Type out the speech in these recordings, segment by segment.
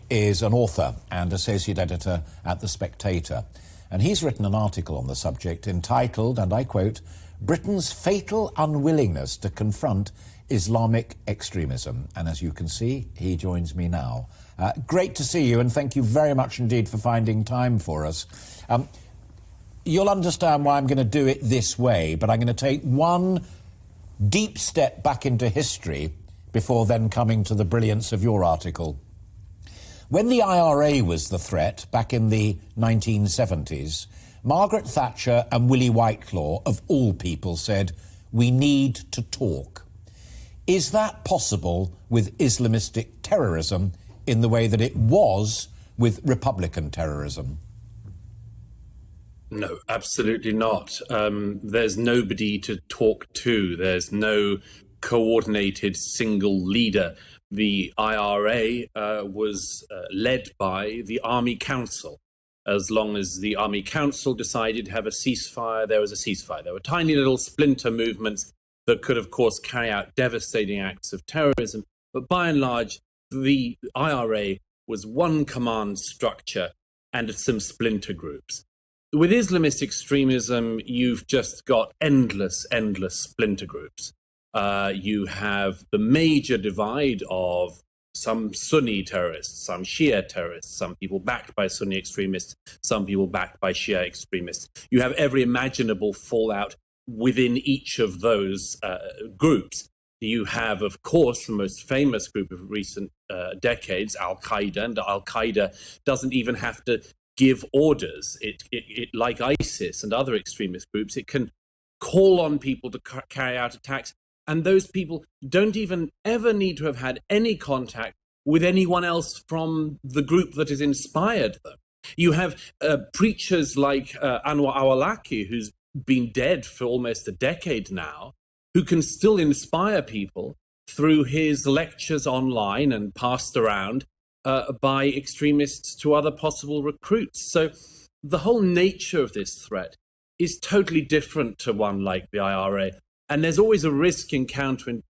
is an author and associate editor at The Spectator, and he's written an article on the subject entitled, and I quote, "Britain's Fatal Unwillingness to Confront Islamic Extremism." And as you can see, he joins me now. Great to see you, and thank you very much indeed for finding time for us. You'll understand why I'm going to do it this way, but I'm going to take one deep step back into history before then coming to the brilliance of your article. When the IRA was the threat back in the 1970s, Margaret Thatcher and Willie Whitelaw, of all people, said, "We need to talk." Is that possible with Islamistic terrorism in the way that it was with Republican terrorism? No, absolutely not. There's nobody to talk to. There's no coordinated single leader. The IRA was led by the Army Council. As long as the Army Council decided to have a ceasefire, there was a ceasefire. There were tiny little splinter movements that could, of course, carry out devastating acts of terrorism. But by and large, the IRA was one command structure and some splinter groups. With Islamist extremism, you've just got endless splinter groups. You have the major divide of some Sunni terrorists, some Shia terrorists, some people backed by Sunni extremists, some people backed by Shia extremists. You have every imaginable fallout within each of those groups. You have, of course, the most famous group of recent decades, Al-Qaeda, and Al-Qaeda doesn't even have to give orders. It like ISIS and other extremist groups, it can call on people to carry out attacks. And those people don't even ever need to have had any contact with anyone else from the group that has inspired them. You have preachers like Anwar Awlaki, who's been dead for almost a decade now, who can still inspire people through his lectures online and passed around by extremists to other possible recruits. So the whole nature of this threat is totally different to one like the IRA. And there's always a risk in counterintelligence,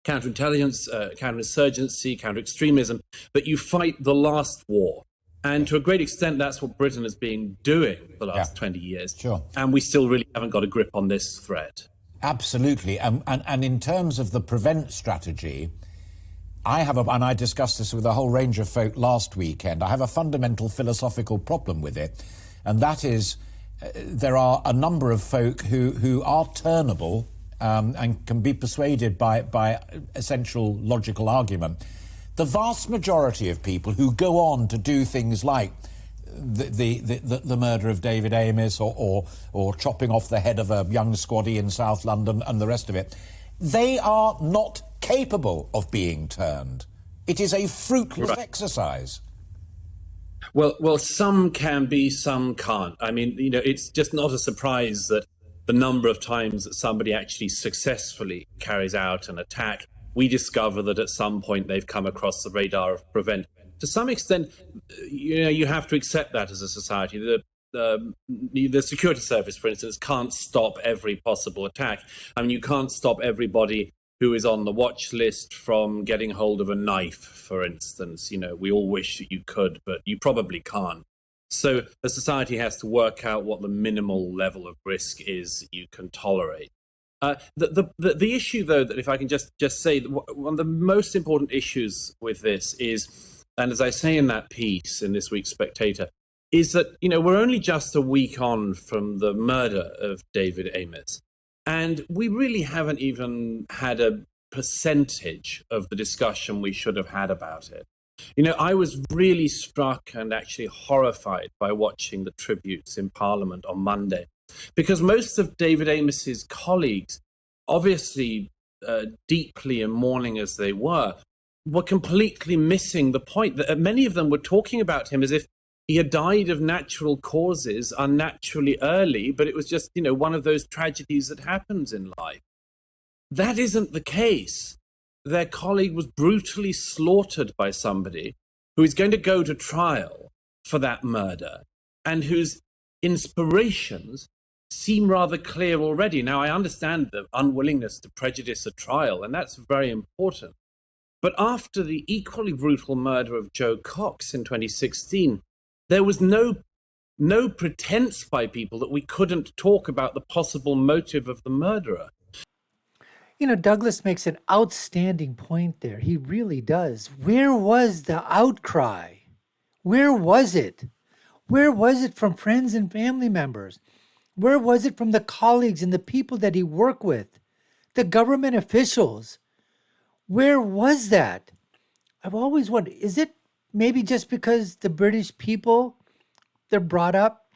counterinsurgency, counter-extremism, that you fight the last war. And to a great extent, that's what Britain has been doing for the last 20 years. Sure. And we still really haven't got a grip on this threat. Absolutely. And in terms of the prevent strategy, and I discussed this with a whole range of folk last weekend, I have a fundamental philosophical problem with it, and that is there are a number of folk who are turnable and can be persuaded by essential logical argument. The vast majority of people who go on to do things like the murder of David Amis or chopping off the head of a young squaddie in South London and the rest of it, they are not capable of being turned. It is a fruitless exercise. Well, some can be, some can't. I mean, it's just not a surprise that the number of times that somebody actually successfully carries out an attack, we discover that at some point they've come across the radar of prevent. To some extent, you have to accept that as a society. The security service, for instance, can't stop every possible attack. I mean, you can't stop everybody who is on the watch list from getting hold of a knife, for instance. We all wish that you could, but you probably can't. So the society has to work out what the minimal level of risk is that you can tolerate. The issue, though, that if I can just say, one of the most important issues with this is, and as I say in that piece in this week's Spectator, is that, we're only just a week on from the murder of David Amis. And we really haven't even had a percentage of the discussion we should have had about it. I was really struck and actually horrified by watching the tributes in Parliament on Monday, because most of David Amis's colleagues, obviously deeply in mourning as they were completely missing the point. That many of them were talking about him as if he had died of natural causes unnaturally early, but it was just, one of those tragedies that happens in life. That isn't the case. Their colleague was brutally slaughtered by somebody who is going to go to trial for that murder and whose inspirations seem rather clear already. Now, I understand the unwillingness to prejudice a trial, and that's very important. But after the equally brutal murder of Joe Cox in 2016, there was no pretense by people that we couldn't talk about the possible motive of the murderer. You know, Douglas makes an outstanding point there. He really does. Where was the outcry? Where was it? Where was it from friends and family members? Where was it from the colleagues and the people that he worked with? The government officials? Where was that? I've always wondered, is it maybe just because the British people, they're brought up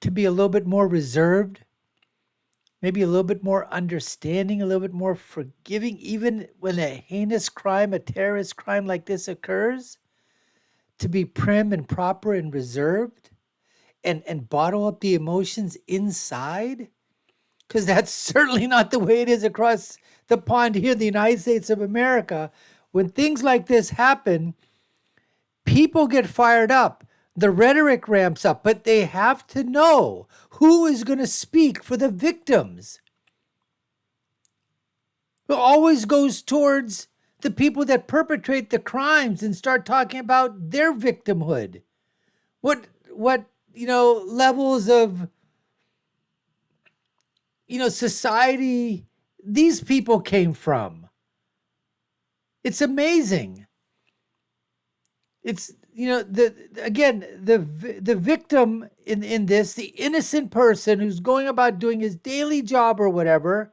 to be a little bit more reserved, maybe a little bit more understanding, a little bit more forgiving, even when a heinous crime, a terrorist crime like this occurs, to be prim and proper and reserved and bottle up the emotions inside? Because that's certainly not the way it is across the pond here in the United States of America. When things like this happen, people get fired up. The rhetoric ramps up, but they have to know who is going to speak for the victims. It always goes towards the people that perpetrate the crimes and start talking about their victimhood. What levels of society these people came from. It's amazing. It's the victim in this, the innocent person who's going about doing his daily job or whatever,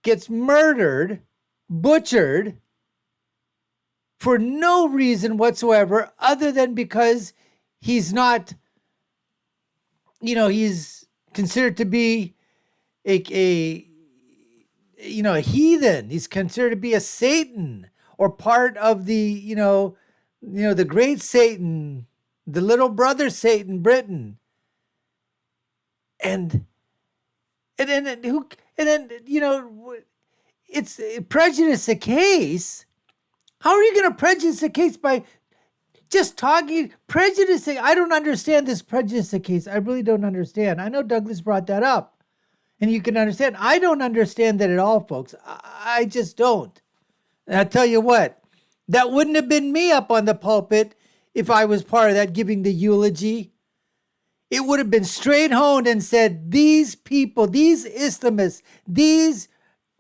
gets murdered, butchered for no reason whatsoever other than because he's not, he's considered to be a heathen. He's considered to be a Satan or part of the, the great Satan, the little brother Satan, Britain. And then it's prejudice the case. How are you going to prejudice the case by just talking prejudicing? I don't understand this prejudice the case. I really don't understand. I know Douglas brought that up. And you can understand. I don't understand that at all, folks. I just don't. And I tell you what, that wouldn't have been me up on the pulpit if I was part of that giving the eulogy. It would have been straight honed and said, these people, these Islamists, these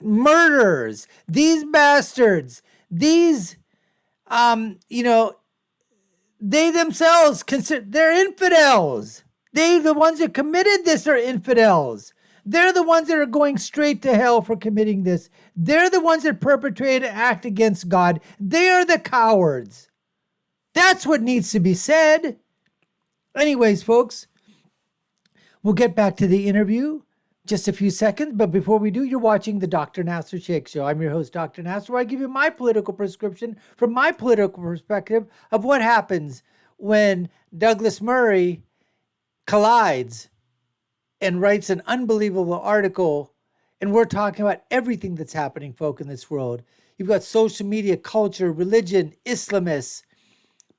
murderers, these bastards, these, they themselves they're infidels. The ones that committed this are infidels. They're the ones that are going straight to hell for committing this. They're the ones that perpetrate an act against God. They are the cowards. That's what needs to be said. Anyways, folks, we'll get back to the interview just a few seconds. But before we do, you're watching the Dr. Nasir Shaikh Show. I'm your host, Dr. Nasir, where I give you my political prescription from my political perspective of what happens when Douglas Murray collides and writes an unbelievable article. And we're talking about everything that's happening, folk, in this world. You've got social media, culture, religion, Islamists,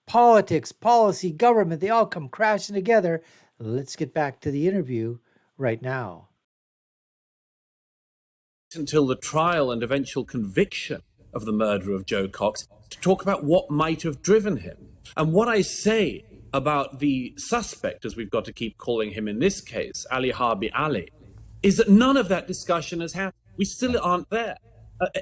politics, policy, government. They all come crashing together. Let's get back to the interview right now. Until the trial and eventual conviction of the murder of Joe Cox to talk about what might have driven him. And what I say about the suspect, as we've got to keep calling him in this case, Ali Harbi Ali, is that none of that discussion has happened. We still aren't there.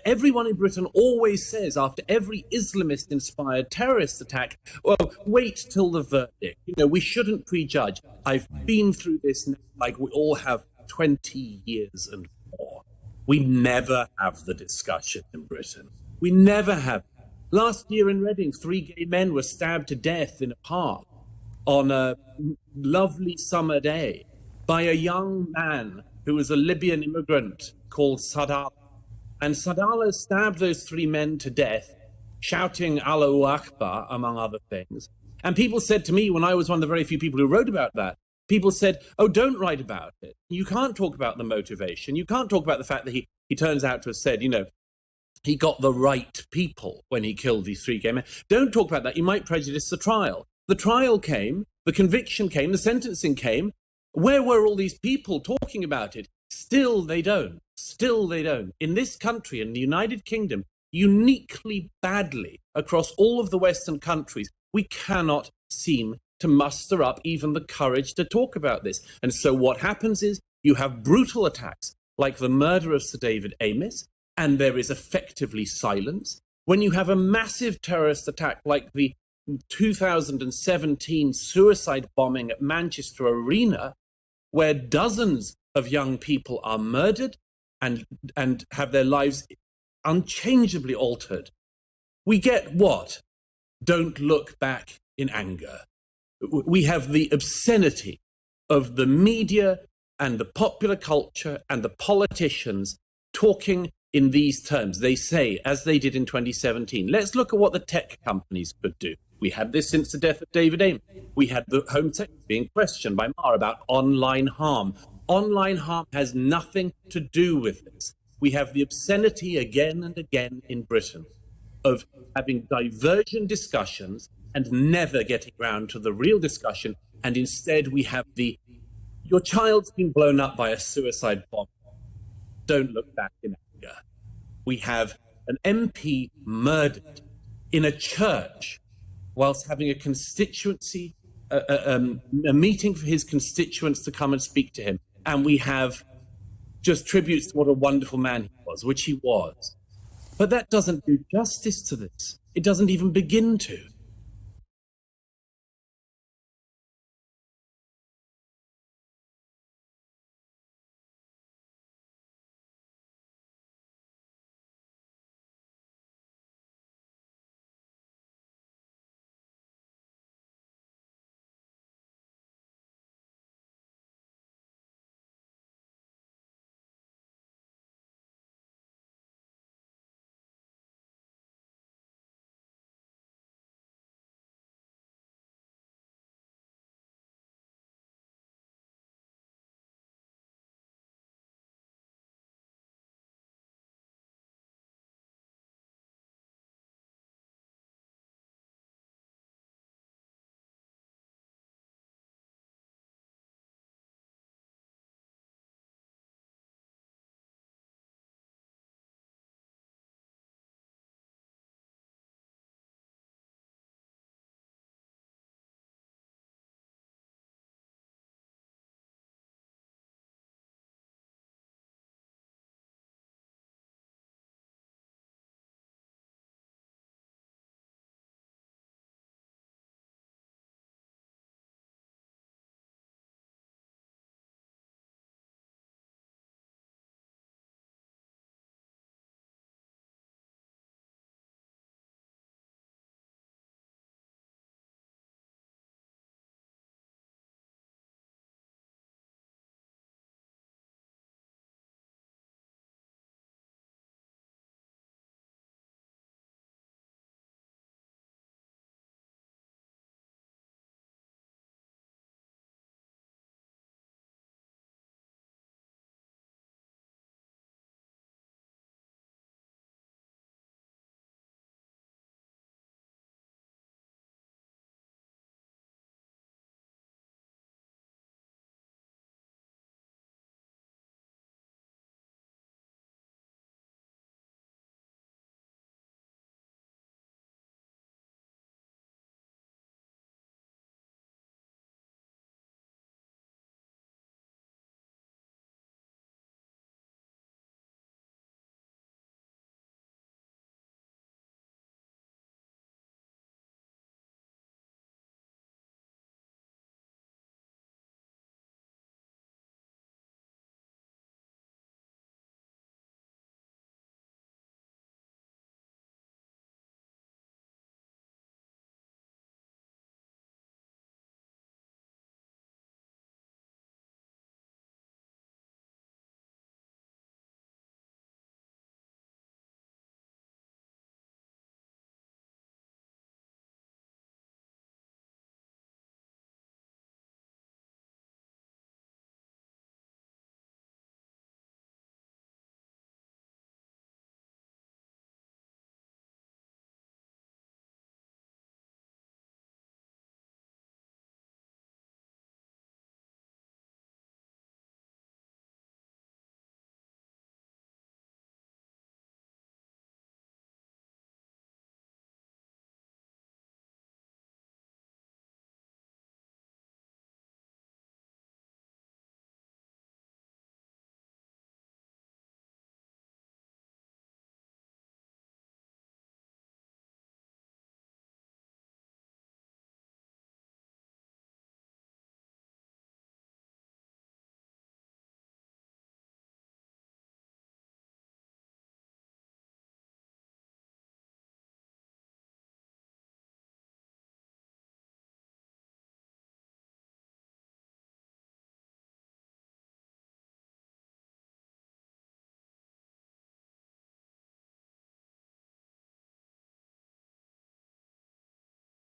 Everyone in Britain always says after every Islamist-inspired terrorist attack, well, wait till the verdict. We shouldn't prejudge. I've been through this now, like we all have 20 years and more. We never have the discussion in Britain. We never have. Last year in Reading, 3 gay men were stabbed to death in a park on a lovely summer day by a young man who was a Libyan immigrant called Sadal. And Sadal stabbed those 3 men to death, shouting Allahu Akbar, among other things. And people said to me, when I was one of the very few people who wrote about that, people said, oh, don't write about it. You can't talk about the motivation. You can't talk about the fact that he turns out to have said, he got the right people when he killed these 3 gay men. Don't talk about that. You might prejudice the trial. The trial came, the conviction came, the sentencing came. Where were all these people talking about it? Still they don't. Still they don't. In this country, in the United Kingdom, uniquely badly across all of the Western countries, we cannot seem to muster up even the courage to talk about this. And so what happens is you have brutal attacks like the murder of Sir David Amis, and there is effectively silence. When you have a massive terrorist attack like the 2017 suicide bombing at Manchester Arena, where dozens of young people are murdered and have their lives unchangeably altered, we get what? Don't look back in anger. We have the obscenity of the media and the popular culture and the politicians talking in these terms. They say, as they did in 2017, let's look at what the tech companies could do. We had this since the death of David Ames. We had the Home Secretary being questioned by Maher about online harm. Online harm has nothing to do with this. We have the obscenity again and again in Britain of having divergent discussions and never getting round to the real discussion. And instead we have your child's been blown up by a suicide bomb. Don't look back in anger. We have an MP murdered in a church whilst having a constituency, a meeting for his constituents to come and speak to him. And we have just tributes to what a wonderful man he was, which he was. But that doesn't do justice to this. It doesn't even begin to.